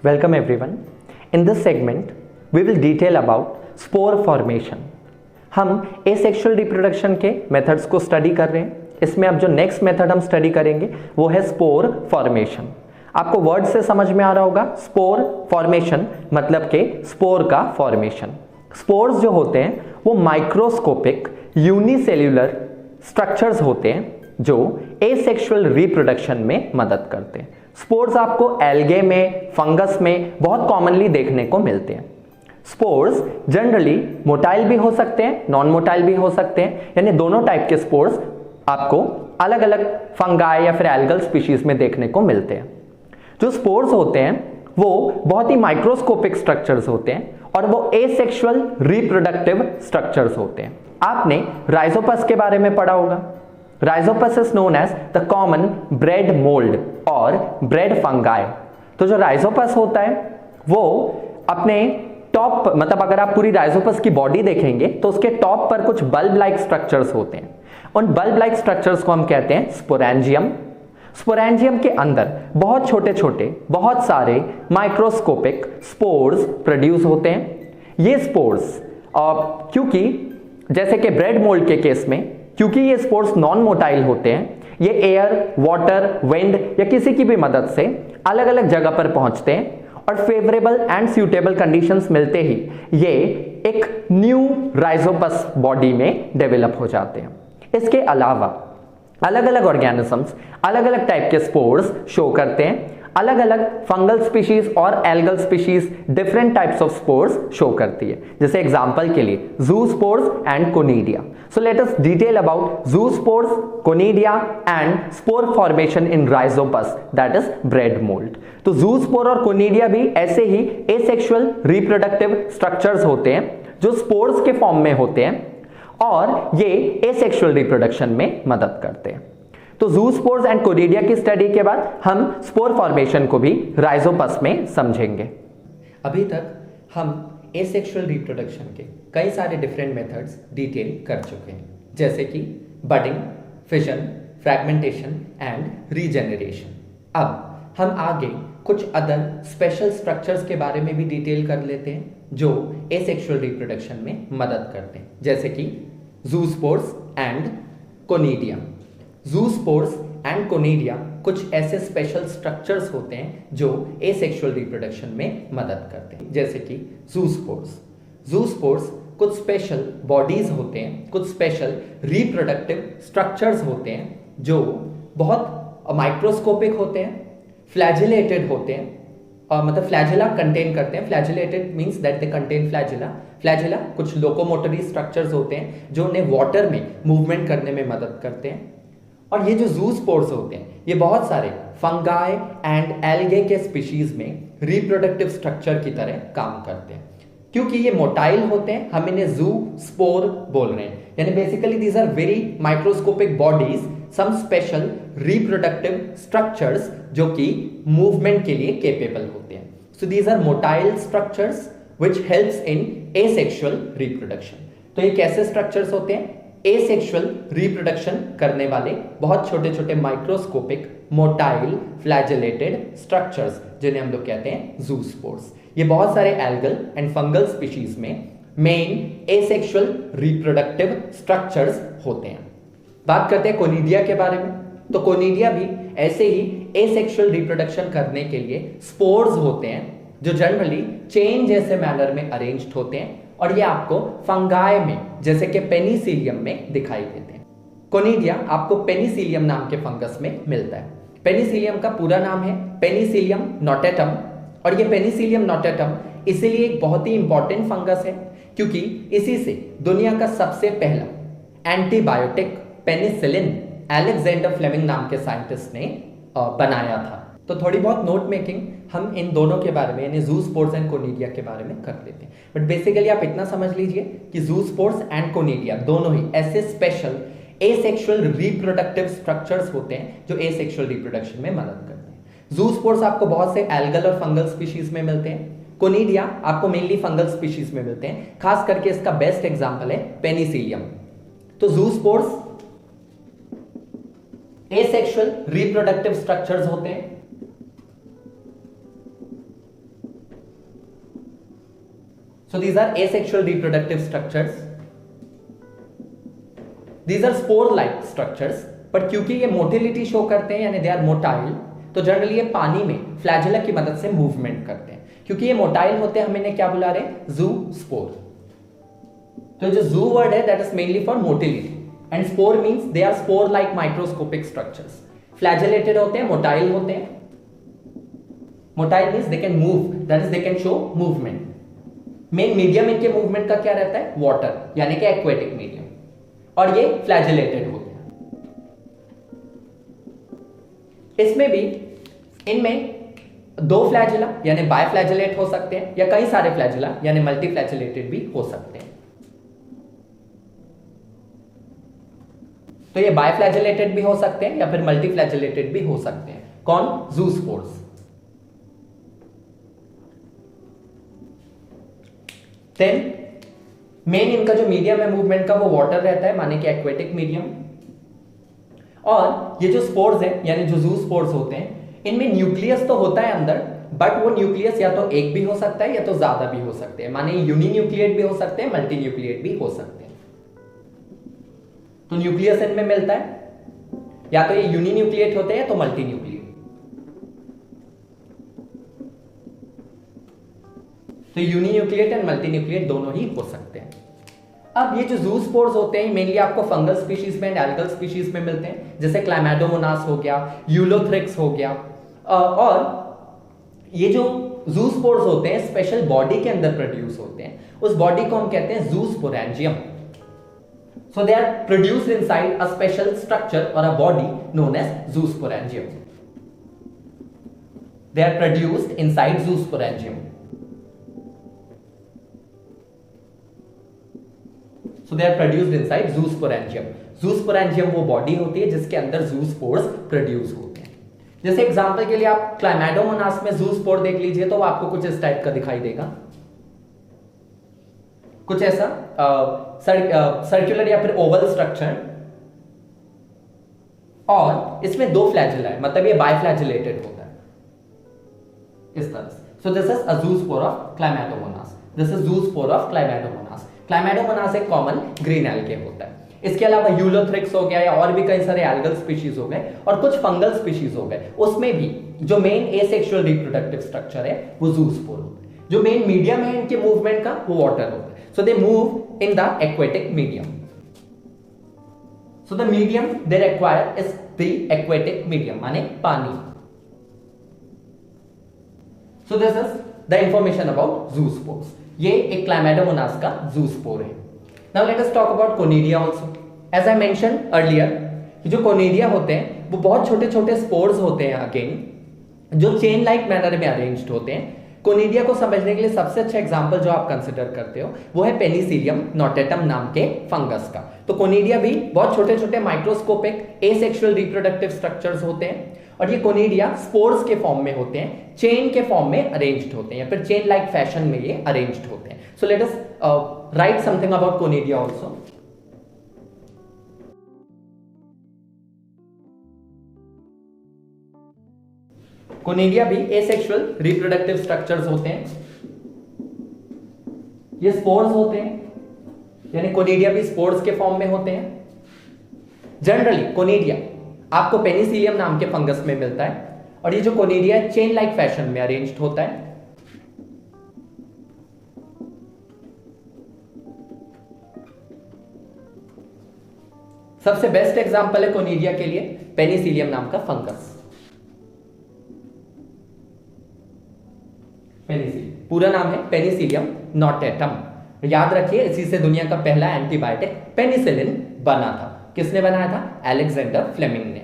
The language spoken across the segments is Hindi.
Welcome everyone. In this segment, we will detail about spore formation. हम asexual reproduction के methods को study कर रहे हैं. इसमें अब जो next method हम study करेंगे वो है spore formation. आपको word से समझ में आ रहा होगा, spore formation मतलब के spore का formation. Spores जो होते हैं वो microscopic unicellular structures होते हैं जो asexual reproduction में मदद करते हैं. स्पोर्स आपको एल्गे में, फंगस में बहुत कॉमनली देखने को मिलते हैं. स्पोर्स जनरली मोटाइल भी हो सकते हैं, नॉन मोटाइल भी हो सकते हैं, यानी दोनों टाइप के स्पोर्स आपको अलग अलग फंगाई या फिर एल्गल स्पीशीज में देखने को मिलते हैं. जो स्पोर्स होते हैं वो बहुत ही माइक्रोस्कोपिक स्ट्रक्चर्स होते हैं और वो एसेक्सुअल रिप्रोडक्टिव स्ट्रक्चर्स होते हैं. आपने राइजोपस के बारे में पढ़ा होगा. Rhizopus is known as the common bread mold और bread fungi. तो जो राइजोपस होता है वो अपने टॉप, मतलब अगर आप पूरी राइजोपस की बॉडी देखेंगे तो उसके टॉप पर कुछ बल्ब लाइक स्ट्रक्चर्स होते हैं. उन बल्ब लाइक स्ट्रक्चर्स को हम कहते हैं स्पोरेंजियम. स्पोरेंजियम के अंदर बहुत छोटे छोटे बहुत सारे माइक्रोस्कोपिक स्पोर्स प्रोड्यूस होते हैं. ये स्पोर्स क्योंकि जैसे कि ब्रेड मोल्ड के केस में, क्योंकि ये स्पोर्स नॉन मोटाइल होते हैं, ये एयर, वाटर, विंड या किसी की भी मदद से अलग अलग जगह पर पहुंचते हैं और फेवरेबल एंड सूटेबल कंडीशंस मिलते ही ये एक न्यू राइजोपस बॉडी में डेवलप हो जाते हैं. इसके अलावा अलग अलग ऑर्गेनिजम्स अलग अलग टाइप के स्पोर्स शो करते हैं. अलग अलग फंगल स्पीशीज और algal species different types of spores show करती है. जैसे एग्जांपल के लिए zoospores and conidia. So let us detail about zoospores, conidia and spore formation in Rhizopus, that is bread mould. तो ज़ूस्पोर और कोनिडिया भी ऐसे ही एसेक्सुअल रिप्रोडक्टिव स्ट्रक्चर्स होते हैं जो स्पोर्स के फॉर्म में होते हैं और ये एसेक्सुअल रिप्रोडक्शन में मदद करते हैं. तो ज़ूस्पोर्स एंड कोनिडिया की स्टडी के बाद हम स्पोर फॉर्मेशन को भी राइजोपस में समझेंगे. अभी तक हम एसेक्सुअल रिप्रोडक्शन के कई सारे डिफरेंट मेथड्स डिटेल कर चुके हैं, जैसे कि budding, fission, fragmentation and regeneration. अब हम आगे कुछ अदर स्पेशल स्ट्रक्चर्स के बारे में भी डिटेल कर लेते हैं जो एसेक्सुअल रिप्रोडक्शन में मदद करते हैं, जैसे कि ज़ूस्पोर्स एंड कोनिडिया. ज़ूस्पोर्स एंड कोनिडिया कुछ ऐसे स्पेशल स्ट्रक्चर्स होते हैं जो एसेक्सुअल रिप्रोडक्शन में मदद करते हैं, जैसे कि ज़ूस्पोर्स. ज़ूस्पोर्स कुछ स्पेशल बॉडीज होते हैं, कुछ स्पेशल रिप्रोडक्टिव स्ट्रक्चर्स होते हैं जो बहुत माइक्रोस्कोपिक होते हैं, फ्लैजिलेटेड होते हैं, मतलब फ्लैजिला कंटेन करते हैं. Flagellated means that they contain flagella. Flagella कुछ लोकोमोटरी स्ट्रक्चर्स होते हैं जो उन्हें वाटर में मूवमेंट करने में मदद करते हैं. और ये जो ज़ूस्पोर्स होते हैं ये बहुत सारे फंगाई एंड एल्गे के स्पीशीज में रिप्रोडक्टिव स्ट्रक्चर की तरह काम करते हैं. क्योंकि ये मोटाइल होते हैं हम इन्हें ज़ू स्पोर बोल रहे हैं, यानी basically these are very microscopic bodies, some special reproductive structures जो कि मूवमेंट के लिए केपेबल होते हैं. So these are motile structures which helps in asexual reproduction. तो ये कैसे स्ट्रक्चर्स होते हैं? एसेक्सुअल रिप्रोडक्शन करने वाले बहुत छोटे छोटे माइक्रोस्कोपिक मोटाइल फ्लैजिलेटेड स्ट्रक्चर्स जिन्हें हम लोग कहते हैं ज़ूस्पोर्स. ये बहुत सारे एल्गल एंड फंगल स्पीशीज में मेन एसेक्सुअल रिप्रोडक्टिव स्ट्रक्चर्स होते हैं. बात करते हैं कोनिडिया के बारे में. तो कोनिडिया भी ऐसे ही एसेक्सुअल रिप्रोडक्शन करने के लिए स्पोर्स होते हैं जो जनरली चेन जैसे मैनर में अरेंज्ड होते हैं और ये आपको फंगाई में जैसे कि पेनिसिलियम में दिखाई देते हैं. कोनिडिया आपको पेनिसिलियम नाम के फंगस में मिलता है. पेनिसिलियम का पूरा नाम है पेनिसिलियम नोटेटम और ये पेनिसिलियम नोटेटम इसीलिए एक बहुत ही इंपॉर्टेंट फंगस है क्योंकि इसी से दुनिया का सबसे पहला एंटीबायोटिक पेनिसिलिन अलेक्जेंडर फ्लेमिंग नाम के साइंटिस्ट ने बनाया था. तो थोड़ी बहुत नोट मेकिंग हम इन दोनों के बारे में यानी ज़ूस्पोर्स एंड कोनिडिया के बारे में कर लेते हैं. बट बेसिकली आप इतना समझ लीजिए कि ज़ूस्पोर्स एंड कोनिडिया दोनों ही ऐसे स्पेशल एसेक्सुअल रिप्रोडक्टिव स्ट्रक्चर्स होते हैं जो एसेक्सुअल रिप्रोडक्शन में मदद करते हैं. ज़ूस्पोर्स आपको बहुत से एल्गल और फंगल स्पीशीज में मिलते हैं. कोनिडिया आपको मेनली फंगल स्पीशीज में मिलते हैं. खास करके इसका बेस्ट एग्जाम्पल है पेनिसिलियम. तो ज़ूस्पोर्स एसेक्सुअल रिप्रोडक्टिव स्ट्रक्चर्स होते हैं So these are asexual reproductive structures. These are spore-like structures. But क्योंकि ये मोटिलिटी शो करते हैं यानी दे आर मोटाइल, तो जनरली ये पानी में फ्लैजेला की मदद से मूवमेंट करते हैं. क्योंकि ये मोटाइल होते हैं हम इन्हें क्या बुला रहे हैं? जू स्पोर. तो जो जू वर्ड है that is mainly for motility and spore means they are spore like microscopic structures. Flagellated होते हैं, मोटाइल होते हैं. Motile means they can move, that is they can show movement. Main medium इनके मूवमेंट का क्या रहता है? वाटर, यानी कि एक्वेटिक मीडियम. और ये फ्लैजेलेटेड होते हैं. इसमें भी इनमें दो फ्लैजेला यानी बायफ्लैजेलेट हो सकते हैं या कई सारे फ्लैजेला यानी मल्टीफ्लैजेलेटेड भी हो सकते हैं. तो ये बायफ्लैजेलेटेड भी हो सकते हैं या फिर मल्टीफ्लैजेलेटेड भी हो सकते हैं. कौन? जूस्पोर्स. देन मेन इनका जो मीडियम है मूवमेंट का वो वाटर रहता है, माने कि एक्वेटिक मीडियम. और ये जो स्पोर्स हैं यानी जो जूस्पोर्स होते हैं इनमें न्यूक्लियस तो होता है अंदर, बट वो न्यूक्लियस या तो एक भी हो सकता है या तो ज्यादा भी हो सकते हैं. माने यूनिन्यूक्लिएट भी हो सकते हैं, मल्टी न्यूक्लिएट भी हो सकते हैं. तो न्यूक्लियस इनमें मिलता है, या तो ये यूनिन्यूक्लिएट होते हैं तो मल्टी न्यूक्लिएट. तो यूनिन्यूक्लिएट एंड मल्टी न्यूक्लिएट दोनों ही हो सकते हैं. अब ये जो जूस्पोर्स होते हैं मेनली आपको फंगल स्पीशीज में एंड एल्गल स्पीशीज में मिलते हैं, जैसे क्लाइमेडोमोनास हो गया, यूलोथ्रिक्स हो गया. और ये जो जूस्पोर्स होते हैं स्पेशल बॉडी के अंदर प्रोड्यूस होते हैं. उस बॉडी को हम कहते हैं zoosporangium. So they are produced inside a special structure और a body known as zoosporangium. They are produced inside zoosporangium. So they are produced inside zoosporangium. Zoosporangium वो बॉडी होती है जिसके अंदर जूस्पोर्स प्रोड्यूस होते हैं. जैसे एग्जांपल के लिए आप क्लाइमेडोमोनास में जूस्पोर देख लीजिए तो वो आपको कुछ इस टाइप का दिखाई देगा, कुछ ऐसा सर्कुलर या फिर ओवल स्ट्रक्चर. और इसमें दो फ्लैजेला है, मतलब ये बायफ्लैजेलेटेड होता है इस तरह से. So this is a zoospore of Chlamydomonas. This is zoospore of Chlamydomonas. Chlamydomonas एक कॉमन ग्रीन एल्गे होता है. इसके अलावा यूलोथ्रिक्स हो गया या और भी कई सारे एल्गल स्पीशीज हो गए और कुछ फंगल स्पीशीज हो गए. उसमें भी जो मेन एसेक्सुअल रिप्रोडक्टिव स्ट्रक्चर है वो जूस्पोर होता है. जो मेन मीडियम है इनके मूवमेंट का वो वाटर होता है. So they move in the aquatic medium. So the medium they require is the aquatic medium, माने पानी. So this is the information about zoospores. ये एक क्लाइमेडोमोनास का जूस्पोर है. Now let us talk about conidia also. As I mentioned earlier, जो कोनिडिया होते हैं वो बहुत छोटे छोटे स्पोर्स होते हैं अगेन, जो चेन लाइक मैनर में अरेंज्ड होते हैं. कोनिडिया को समझने के लिए सबसे अच्छा एग्जांपल जो आप कंसिडर करते हो वो है पेनिसिलियम नोटेटम नाम के फंगस का. तो कोनिडिया भी बहुत छोटे छोटे माइक्रोस्कोपिक एसेक्सुअल रिप्रोडक्टिव स्ट्रक्चर्स होते हैं. और ये कोनिडिया स्पोर्स के फॉर्म में होते हैं, चेन के फॉर्म में अरेंज्ड होते हैं या फिर चेन लाइक फैशन में ये अरेंज्ड होते हैं. सो let us right something about conidia also. Conidia भी एसेक्सुअल रिप्रोडक्टिव स्ट्रक्चर्स होते हैं. ये स्पोर्स होते हैं, यानी कोनिडिया भी स्पोर्स के फॉर्म में होते हैं. जनरली कोनिडिया आपको पेनिसिलियम नाम के फंगस में मिलता है. और ये जो कोनिडिया है चेन लाइक फैशन में अरेंज्ड होता है. सबसे बेस्ट एग्जांपल है कोनिडिया के लिए पेनिसिलियम नाम का फंगस. पेनिसिलियम पूरा नाम है पेनिसिलियम नोटेटम. याद रखिए इसी से दुनिया का पहला एंटीबायोटिक पेनिसिलिन बना था. किसने बनाया था? अलेक्जेंडर फ्लेमिंग ने.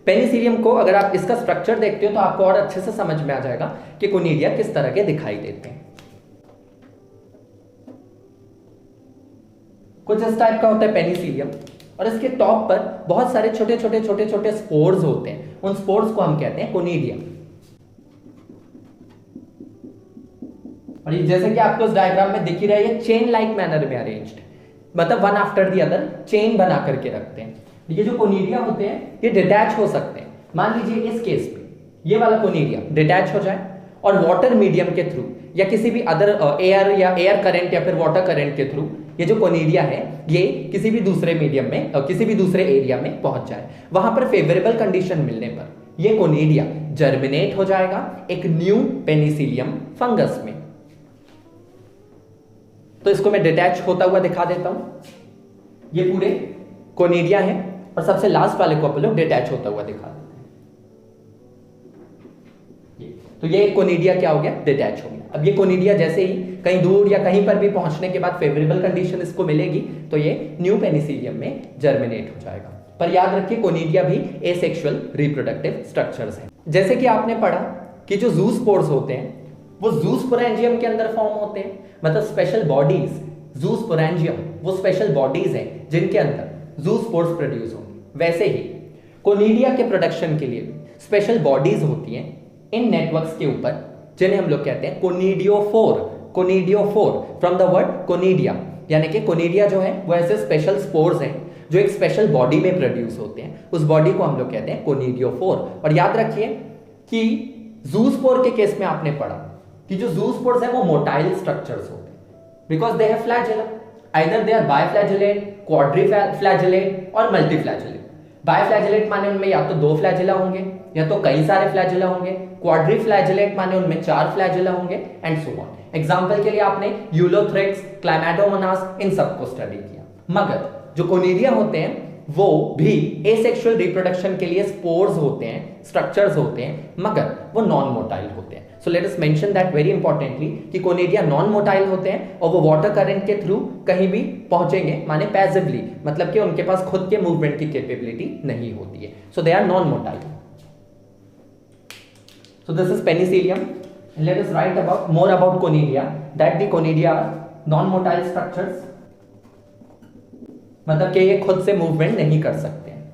पेनिसिलियम को अगर आप इसका स्ट्रक्चर देखते हो तो आपको और अच्छे से समझ में आ जाएगा कि कोनिडिया किस तरह के दिखाई देते हैं. कुछ इस टाइप का होता है पेनिसिलियम और इसके टॉप पर बहुत सारे छोटे छोटे छोटे छोटे स्पोर्स होते हैं. उन स्पोर्स को हम कहते हैं कोनिडिया. और ये जैसे कि आपको इस डायग्राम में दिख ही रहा है ये चेन लाइक मैनर में अरेंज्ड, मतलब one after the other chain बना करके रखते हैं. ये जो कोनिडिया होते हैं ये डिटैच हो सकते हैं. मान लीजिए इस केस पे ये वाला कोनिडिया डिटैच हो जाए और वाटर मीडियम के थ्रू या किसी भी अदर एयर या एयर करंट या फिर वाटर करंट के थ्रू ये जो कोनिडिया है ये किसी भी दूसरे मीडियम में किसी भी दूसरे एरिया में पहुंच जाए, वहां पर फेवरेबल कंडीशन मिलने पर ये कोनिडिया जर्मिनेट हो जाएगा एक न्यू पेनिसिलियम फंगस में। तो इसको मैं डिटैच होता हुआ दिखा देता हूं। ये पूरे कोनिडिया है और सबसे लास्ट वाले को अपन लोग डिटैच होता हुआ दिखा देते हैं। तो ये कोनिडिया क्या हो गया, डिटैच हो गया। अब ये कोनिडिया जैसे ही कहीं दूर या कहीं पर भी पहुंचने के बाद फेवरेबल कंडीशन इसको मिलेगी तो ये न्यू पेनिसिलियम में जर्मिनेट हो जाएगा। पर याद रखिए कोनिडिया भी एसेक्सुअल रिप्रोडक्टिव स्ट्रक्चर्स हैं। जैसे कि आपने पढ़ा कि जो ज़ूस्पोर्स होते हैं वो ज़ूस्पोरेंजियम के अंदर फॉर्म होते हैं, मतलब स्पेशल बॉडीज, ज़ूस्पोरेंजियम वो स्पेशल बॉडीज हैं जिनके अंदर ज़ूस्पोर्स प्रोड्यूस होंगे। वैसे ही कोनिडिया के प्रोडक्शन के लिए स्पेशल बॉडीज होती हैं इन नेटवर्क्स के ऊपर जिन्हें हम लोग कहते हैं conidiophore. Conidiophore from the word conidia, यानी कि कोनिडिया जो है वो ऐसे स्पेशल स्पोर्स हैं जो एक स्पेशल बॉडी में प्रोड्यूस होते हैं, उस बॉडी को हम लोग कहते हैं कोनिडियोफोर। और याद रखिए कि ज़ूस्पोर के केस में आपने पढ़ा कि जो ज़ूस्पोर्स हैं वो मोटाइल स्ट्रक्चर्स होते हैं because they have flagella, either they are biflagellate, quadriflagellate और मल्टीफ्लैजेलेट। बाइफ्लैजेलेट माने उनमें या तो 2 फ्लैजेला होंगे या तो कई सारे फ्लैजेला होंगे, क्वाड्रीफ्लैजेलेट माने उनमें 4 फ्लैजेला होंगे एंड सो ऑन। एग्जांपल के लिए आपने यूलोथ्रेक्स, क्लैमाइडोमोनास इन सबको स्टडी किया। मगर जो कोनिडिया होते हैं वो भी एसेक्सुअल रिप्रोडक्शन के लिए स्पोर्स होते हैं, स्ट्रक्चर्स होते हैं, मगर वो नॉन मोटाइल होते हैं। सो let us mention that very importantly कि कोनिडिया नॉन मोटाइल होते हैं और वो वाटर करंट के थ्रू कहीं भी पहुंचेंगे माने पैसिवली, मतलब कि उनके पास खुद के मूवमेंट की कैपेबिलिटी नहीं होती है। So they are non motile. So this is Penicillium. Let us write about more about conidia that the conidia are non motile structures, मतलब कि ये खुद से मूवमेंट नहीं कर सकते हैं।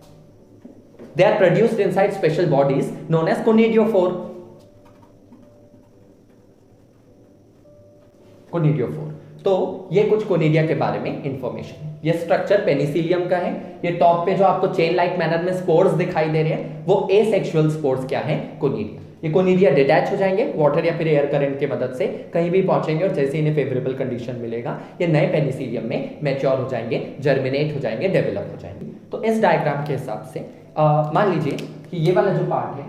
They are produced inside special bodies known as conidiophore. Conidiophore. तो ये कुछ कोनिडिया के बारे में इंफॉर्मेशन है। ये स्ट्रक्चर पेनिसिलियम का है। ये टॉप पे जो आपको चेन लाइक मैनर में स्पोर्स दिखाई दे रहे हैं वो एसेक्सुअल स्पोर्स क्या है, कोनिडिया। ये कोनिडिया डिटैच हो जाएंगे वाटर या फिर एयर करंट की मदद से, कहीं भी पहुंचेंगे और जैसे इन्हें फेवरेबल कंडीशन मिलेगा ये नए पेनिसिलियम में मैच्योर हो जाएंगे, जर्मिनेट हो जाएंगे, डेवलप हो जाएंगे। तो इस डायग्राम के हिसाब से मान लीजिए कि ये वाला जो पार्ट है,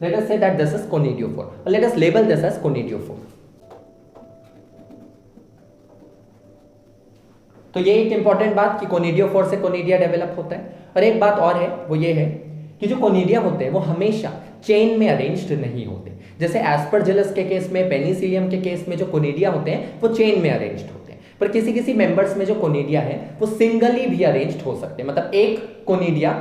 let us say that this is conidiophore और let us label this as conidiophore. तो ये एक इंपॉर्टेंट बात कि कोनिडियोफोर से कोनिडिया डेवलप होता है। और एक बात और है वो ये है कि जो कोनिडिया होते हैं वो हमेशा चेन में अरेंज्ड नहीं होते। जैसे एस्परजिलस के केस में, पेनिसिलियम के केस में जो कोनिडिया होते हैं वो चेन में अरेंज्ड होते हैं, पर किसी किसी मेंबर्स में जो कोनिडिया है वो सिंगली भी अरेंज्ड हो सकते हैं। मतलब एक कोनिडिया,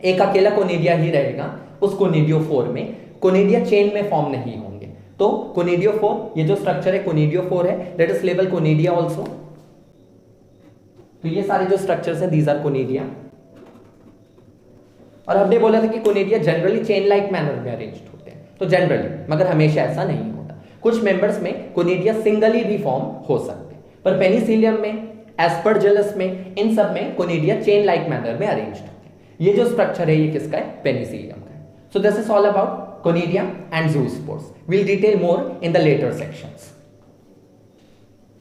एक अकेला कोनिडिया ही रहेगा उस कोनिडियोफोर में, कोनिडिया चेन में फॉर्म नहीं होंगे। तो कोनिडियोफोर, ये जो स्ट्रक्चर है कोनिडियोफोर है। Let us label conidia also. तो ये सारे जो स्ट्रक्चर्स हैं दीज आर कोनिडिया। और हमने बोला था कि conidia generally chain like manner में अरेंज्ड होते हैं, तो जनरली, मगर हमेशा ऐसा नहीं होता। कुछ मेंबर्स में कोनिडिया सिंगली भी फॉर्म हो सकते हैं, पर पेनिसिलियम में, एस्परजिलस में, इन सब में कोनिडिया चेन लाइक मैनर में अरेंज्ड होते हैं। ये जो स्ट्रक्चर है ये किसका है, पेनिसिलियम का है। So this is all about conidia and zoospores. We'll detail more in the later sections.